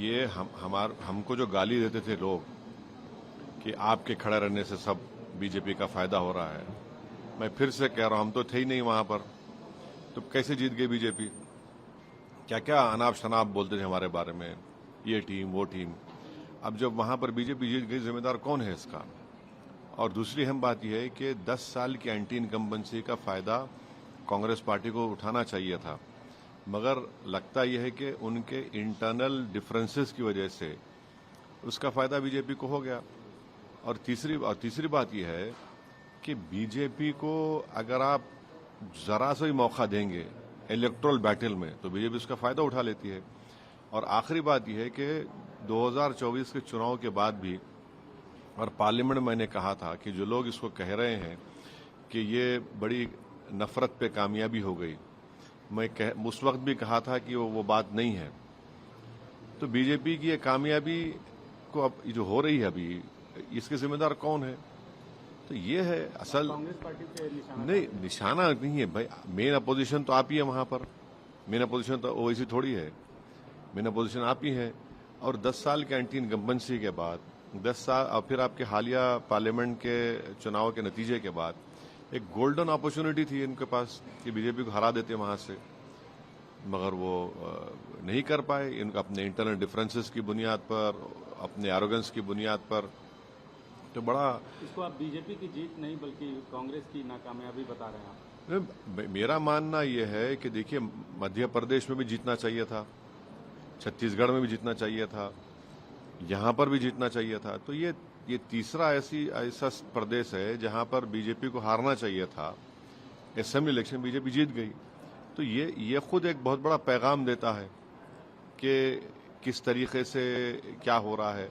ये हमको जो गाली देते थे लोग कि आपके खड़े रहने से सब बीजेपी का फायदा हो रहा है, मैं फिर से कह रहा हूं, हम तो थे ही नहीं वहां पर, तो कैसे जीत गई बीजेपी? क्या क्या अनाप शनाप बोलते थे हमारे बारे में, ये टीम वो टीम। अब जब वहां पर बीजेपी जीत गई, जिम्मेदार कौन है इसका? और दूसरी अहम बात यह है कि 10 साल की एंटी इनकम्बेंसी का फायदा कांग्रेस पार्टी को उठाना चाहिए था, मगर लगता यह है कि उनके इंटरनल डिफरेंसेस की वजह से उसका फायदा बीजेपी को हो गया। और तीसरी बात यह है कि बीजेपी को अगर आप जरा सा भी मौका देंगे इलेक्टोरल बैटल में, तो बीजेपी उसका फायदा उठा लेती है। और आखिरी बात यह है कि 2024 के चुनाव के बाद भी, और पार्लियामेंट में मैंने कहा था कि जो लोग इसको कह रहे हैं कि ये बड़ी नफरत पे कामयाबी हो गई, मैं उस वक्त भी कहा था कि वो बात नहीं है। तो बीजेपी की ये कामयाबी को अब जो हो रही है अभी, इसके जिम्मेदार कौन है? तो ये है असल। कांग्रेस पार्टी पे निशाना नहीं, निशाना नहीं है भाई। मेन अपोजिशन तो आप ही है वहां पर। मेन अपोजिशन तो ओवैसी थोड़ी है। मेन अपोजिशन आप ही है। और 10 साल के एंटी इनकम्बेंसी के बाद, 10 साल और फिर आपके हालिया पार्लियामेंट के चुनाव के नतीजे के बाद एक गोल्डन अपॉर्चुनिटी थी इनके पास कि बीजेपी को हरा देते वहां से, मगर वो नहीं कर पाए। इनका अपने इंटरनल डिफरेंसेस की बुनियाद पर, अपने एरोगेंस की बुनियाद पर, तो बड़ा। इसको आप बीजेपी की जीत नहीं बल्कि कांग्रेस की नाकामयाबी बता रहे हैं आप? मेरा मानना यह है कि देखिए, मध्य प्रदेश में भी जीतना चाहिए था, छत्तीसगढ़ में भी जीतना चाहिए था, यहां पर भी जीतना चाहिए था। तो ये तीसरा ऐसा प्रदेश है जहां पर बीजेपी को हारना चाहिए था। असेंबली इलेक्शन बीजेपी जीत गई। तो ये खुद एक बहुत बड़ा पैगाम देता है कि किस तरीके से क्या हो रहा है।